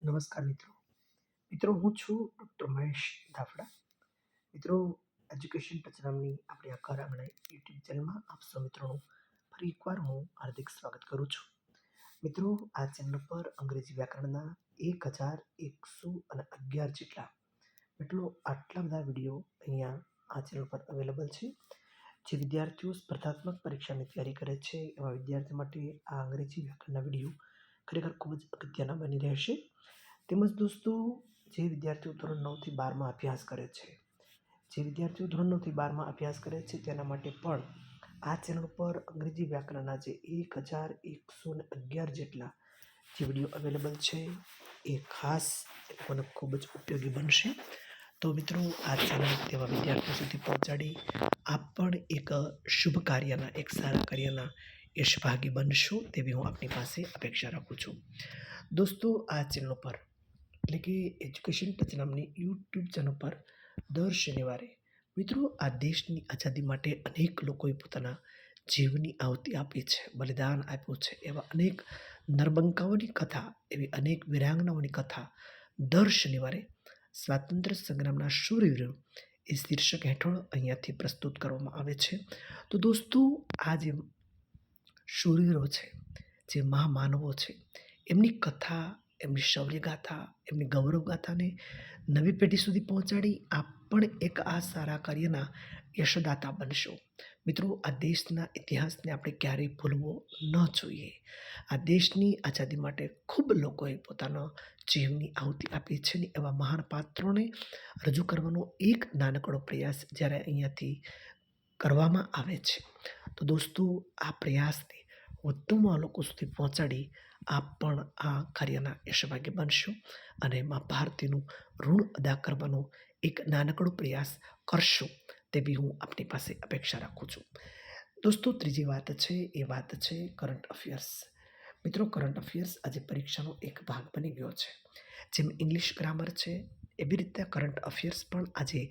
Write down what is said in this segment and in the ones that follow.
નમસ્કાર મિત્રો. મિત્રો હું છું ડૉક્ટર મહેશ દાફડા. મિત્રો એજ્યુકેશન ટચ નામની આપણી આ ઘર આંગણે યુટ્યુબ ચેનલમાં આપ સૌ મિત્રોનું ફરી એકવાર હું હાર્દિક સ્વાગત કરું છું. મિત્રો આ ચેનલ પર અંગ્રેજી વ્યાકરણના 1111 જેટલા આટલા બધા વિડીયો અહીંયા આ ચેનલ પર અવેલેબલ છે. જે વિદ્યાર્થીઓ સ્પર્ધાત્મક પરીક્ષાની તૈયારી કરે છે એવા વિદ્યાર્થીઓ માટે આ અંગ્રેજી વ્યાકરણના વિડીયો ખરેખર ખૂબ જ અગત્યના બની રહેશે. તેમજ દોસ્તો, જે વિદ્યાર્થીઓ ધોરણ 9થી 12માં અભ્યાસ કરે છે, તેના માટે પણ આ ચેનલ પર અંગ્રેજી વ્યાકરણના જે 1111 જેટલા જે વિડીયો અવેલેબલ છે એ ખાસ લોકોને ખૂબ જ ઉપયોગી બનશે. તો મિત્રો આ ચેનલ તેવા વિદ્યાર્થીઓ સુધી પહોંચાડી આપ પણ એક શુભ કાર્યના, એક સારા કાર્યના યશભાગી બનશો તેવી હું આપની પાસે અપેક્ષા રાખું છું. દોસ્તો આ ચેનલ પર એટલે કે એજ્યુકેશન ટચ નામની યુટ્યુબ ચેનલ પર દર શનિવારે મિત્રો આ દેશની આઝાદી માટે અનેક લોકોએ પોતાના જીવની આહુતિ આપી છે, બલિદાન આપ્યું છે. એવા અનેક નરબંકાઓની કથા, એવી અનેક વીરાંગનાઓની કથા દર શનિવારે સ્વાતંત્ર્ય સંગ્રામના શૂરવીરો એ શીર્ષક હેઠળ અહીંયાથી પ્રસ્તુત કરવામાં આવે છે. તો દોસ્તો આ જે શૂરવીરો છે, જે મહામાનવો છે, એમની કથા, એમની શૌર્યગાથા, એમની ગૌરવગાથાને નવી પેઢી સુધી પહોંચાડી આપ પણ એક આ સારા કાર્યના યશદાતા બનશો. મિત્રો આ દેશના ઇતિહાસને આપણે ક્યારેય ભૂલવો ન જોઈએ. આ દેશની આઝાદી માટે ખૂબ લોકોએ પોતાના જીવની આહુતિ આપી છે ને એવા મહાન પાત્રોને રજૂ કરવાનો એક નાનકડો પ્રયાસ જ્યારે અહીંયાથી કરવામાં આવે છે, તો દોસ્તો આ પ્રયાસને વધુમાં લોકો સુધી પહોંચાડી આપ પણ આ કાર્યના યશભાગી બનશો અને મા ભારતીનું ઋણ અદા કરવાનો એક નાનકડો પ્રયાસ કરશો તેવી હું આપની પાસે અપેક્ષા રાખું છું. દોસ્તો ત્રીજી વાત છે એ વાત છે કરંટ અફેર્સ. મિત્રો કરંટ અફેર્સ આજે પરીક્ષાનો એક ભાગ બની ગયો છે. જેમ ઇંગ્લિશ ગ્રામર છે એવી રીતે કરંટ અફેર્સ પણ આજે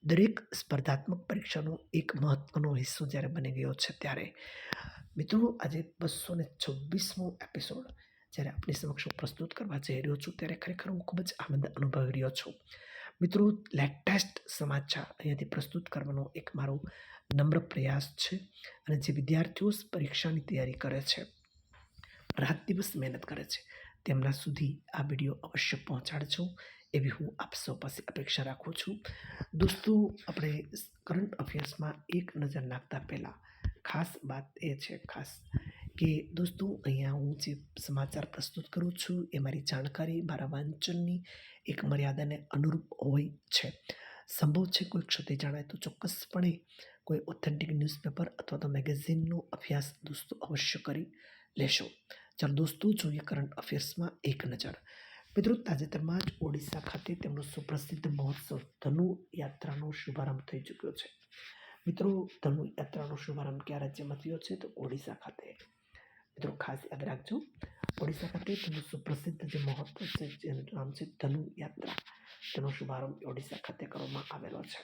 દરેક સ્પર્ધાત્મક પરીક્ષાનો એક મહત્વનો હિસ્સો જ્યારે બની ગયો છે, ત્યારે મિત્રો આજે 226મો એપિસોડ જ્યારે આપણી સમક્ષ પ્રસ્તુત કરવા જઈ રહ્યો છું, ત્યારે ખરેખર હું ખૂબ જ આનંદ અનુભવી રહ્યો છું. મિત્રો લેટેસ્ટ સમાચાર અહીંયાથી પ્રસ્તુત કરવાનો એક મારો નમ્ર પ્રયાસ છે. અને જે વિદ્યાર્થીઓ પરીક્ષાની તૈયારી કરે છે, રાત દિવસ મહેનત કરે છે, તેમના સુધી આ વિડીયો અવશ્ય પહોંચાડજો એવી હું આપ સૌ પાસે અપેક્ષા રાખું છું. દોસ્તો આપણે કરંટ અફેર્સમાં એક નજર નાખતા પહેલાં ખાસ વાત એ છે કે દોસ્તો અહીંયા હું જે સમાચાર પ્રસ્તુત કરું છું એ મારી જાણકારી, મારા વાંચનની એક મર્યાદાને અનુરૂપ હોય છે. સંભવ છે કોઈ ક્ષતિ જણાય તો ચોક્કસપણે કોઈ ઓથેન્ટિક ન્યૂઝપેપર અથવા તો મેગેઝિનનો અભ્યાસ દોસ્તો અવશ્ય કરી લેશો. ચાલો દોસ્તો જોઈએ કરંટ અફેર્સમાં એક નજર. મિત્રો તાજેતરમાં જ ઓડિશા ખાતે તેમનો સુપ્રસિદ્ધ મહોત્સવ ધનુ યાત્રાનો શુભારંભ થઈ ચૂક્યો છે. મિત્રો ધનુ યાત્રાનો શુભારંભ કયા રાજ્યમાં થયો છે? તો ઓડિશા ખાતે. મિત્રો ખાસ યાદ રાખજો, ઓડિશા ખાતે તેમનું સુપ્રસિદ્ધ જે મહોત્સવ છે જેનું નામ છે ધનુ યાત્રા, તેનો શુભારંભ ઓડિશા ખાતે કરવામાં આવેલો છે.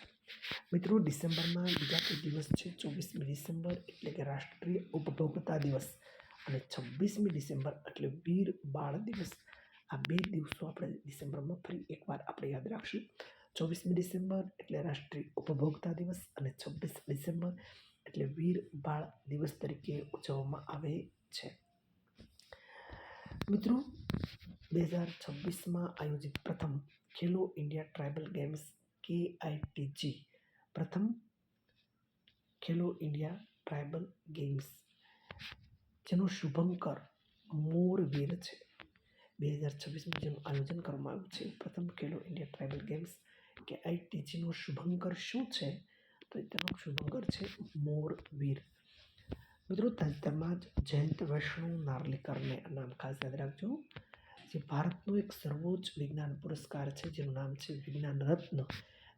મિત્રો ડિસેમ્બરમાં બીજા કોઈ દિવસ છે 24મી ડિસેમ્બર એટલે કે રાષ્ટ્રીય ઉપભોક્તા દિવસ અને 26મી ડિસેમ્બર એટલે વીર બાળ દિવસ. આ બે દિવસો આપણે ડિસેમ્બરમાં ફરી એકવાર આપણે યાદ રાખશું. 24મી ડિસેમ્બર એટલે રાષ્ટ્રીય ઉપભોક્તા દિવસ અને 26 ડિસેમ્બર એટલે વીર બાળ દિવસ તરીકે ઉજવવામાં આવે છે. મિત્રો 2026માં આયોજિત પ્રથમ ખેલો ઇન્ડિયા ટ્રાઇબલ ગેમ્સ KITG, પ્રથમ ખેલો ઇન્ડિયા ટ્રાઇબલ ગેમ્સ જેનો શુભંકર મોરવીર છે. 2026માં જેનું આયોજન કરવામાં આવ્યું છે પ્રથમ ખેલો ઇન્ડિયા ટ્રાઇબલ ગેમ્સ KITGનો શુભંકર શું છે? તો તેનો શુભંકર છે મોરવીર. મિત્રો તાજેતરમાં જ જયંત વૈષ્ણવ નાર્લિકરને નામ ખાસ યાદ રાખજો, જે ભારતનો એક સર્વોચ્ચ વિજ્ઞાન પુરસ્કાર છે જેનું નામ છે વિજ્ઞાન રત્ન,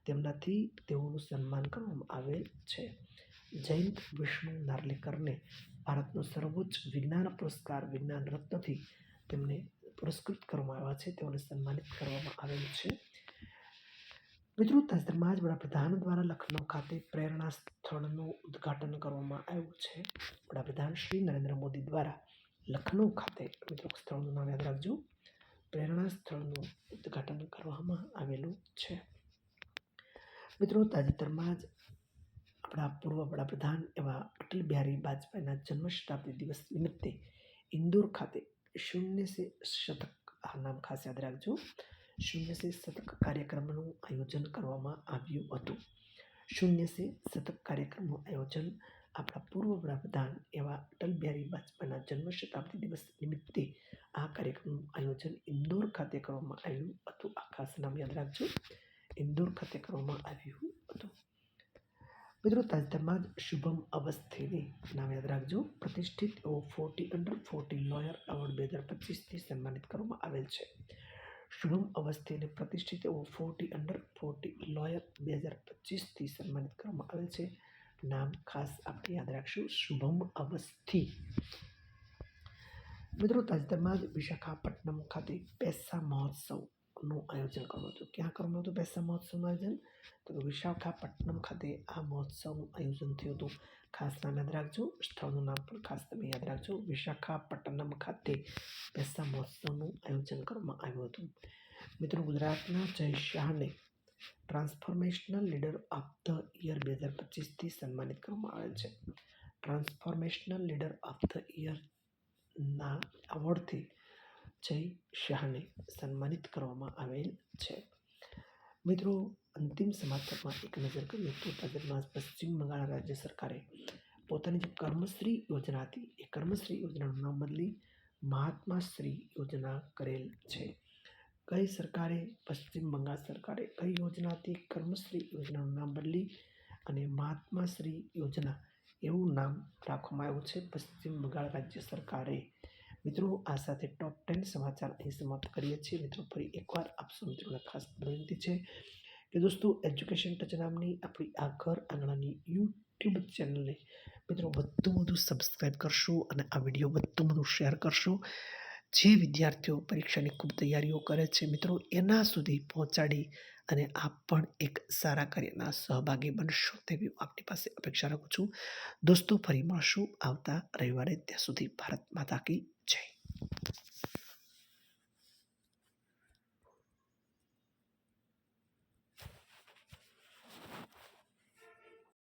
તેમનાથી તેઓનું સન્માન કરવામાં આવેલ છે. જયંત વૈષ્ણવ નાર્લિકરને ભારતનો સર્વોચ્ચ વિજ્ઞાન પુરસ્કાર વિજ્ઞાન રત્નથી તેમને પુરસ્કૃત કરવામાં આવ્યા છે, તેઓને સન્માનિત કરવામાં આવેલ છે. મિત્રો તાજેતરમાં જ વડાપ્રધાન દ્વારા લખનૌ ખાતે પ્રેરણા સ્થળનું ઉદ્ઘાટન કરવામાં આવ્યું છે. વડાપ્રધાન શ્રી નરેન્દ્ર મોદી દ્વારા લખનૌ ખાતે, મિત્રો સ્થળનું નામ યાદ રાખજો, પ્રેરણા સ્થળનું ઉદ્ઘાટન કરવામાં આવેલું છે. મિત્રો, તાજેતરમાં જ આપણા પૂર્વ વડાપ્રધાન એવા અટલ બિહારી વાજપેયીના જન્મ શતાબ્દી દિવસ નિમિત્તે ઇન્દોર ખાતે 0 સે શતક, આ નામ ખાસ યાદ રાખજો, 0 સે શતક કાર્યક્રમનું આયોજન કરવામાં આવ્યું હતું. 0 સે શતક કાર્યક્રમનું આયોજન આપણા પૂર્વ વડાપ્રધાન એવા અટલ બિહારી વાજપેયીના જન્મ શતાબ્દી દિવસ નિમિત્તે આ કાર્યક્રમનું આયોજન ઇન્દોર ખાતે કરવામાં આવ્યું હતું. આ ખાસ નામ યાદ રાખજો, ઇન્દોર ખાતે કરવામાં આવ્યું હતું. મિત્રો, તાજેતરમાં જ શુભમ અવસ્થીને નામ યાદ રાખજો, પ્રતિષ્ઠિત એવો 40 અંડર 40 લોયર એવોર્ડ 2025થી સન્માનિત કરવામાં આવેલ છે. શુભમ અવસ્થીને પ્રતિષ્ઠિત એવો 40 અંડર 40 લોયર 2025થી સન્માનિત કરવામાં આવેલ છે. નામ ખાસ આપણે યાદ રાખશું, શુભમ અવસ્થી. મિત્રો, તાજેતરમાં જ વિશાખાપટ્ટનમ ખાતે પૈસા મહોત્સવનું આયોજન કરવામાં હતું. ક્યાં કરવામાં હતું પૈસા મહોત્સવનું આયોજન? તો વિશાખાપટ્ટનમ ખાતે આ મહોત્સવનું આયોજન થયું હતું. ખાસ નામ યાદ રાખજો, સ્થળનું નામ પણ ખાસ તમે યાદ રાખજો. વિશાખાપટ્ટનમ ખાતે પૈસા મહોત્સવનું આયોજન કરવામાં આવ્યું હતું. મિત્રો, ગુજરાતના જય શાહને transformational leader of the year 2025થી સન્માનિત કરવામાં આવેલ છે. ટ્રાન્સફોર્મેશનલ લીડર ઓફ ધ યરના એવોર્ડથી જય શાહને સન્માનિત કરવામાં આવેલ છે. મિત્રો, અંતિમ સમાચારમાં એક નજર કરીએ તો તાજેતરમાં પશ્ચિમ બંગાળ રાજ્ય સરકારે પોતાની જે કર્મશ્રી યોજના હતી એ કર્મશ્રી યોજનાનું નામ બદલી મહાત્માશ્રી યોજના કરેલ છે. કઈ સરકારે, પશ્ચિમ બંગાળ સરકારે કઈ યોજના હતી કર્મશ્રી યોજનાનું નામ બદલી અને મહાત્માશ્રી યોજના એવું નામ રાખવામાં આવ્યું છે પશ્ચિમ બંગાળ રાજ્ય સરકારે. મિત્રો, આ સાથે ટોપ 10 સમાચાર અહીં સમાપ્ત કરીએ છીએ. મિત્રો, ફરી એકવાર આપ સૌ મિત્રોને ખાસ વિનંતી છે કે દોસ્તો, એજ્યુકેશન ટચ નામની આપણી આ ઘર આંગણાની યુટ્યુબ ચેનલને મિત્રો વધુ સબસ્ક્રાઈબ કરશો અને આ વિડીયો વધુ શેર કરશો. જે વિદ્યાર્થીઓ પરીક્ષાની ખૂબ તૈયારીઓ કરે છે મિત્રો, એના સુધી પહોંચાડી અને આપ પણ એક સારા કાર્યના સહભાગી બનશો તેવી આપની પાસે અપેક્ષા રાખું છું. દોસ્તો, ફરી મળશું આવતા રવિવારે. ત્યાં સુધી ભારત માતા કી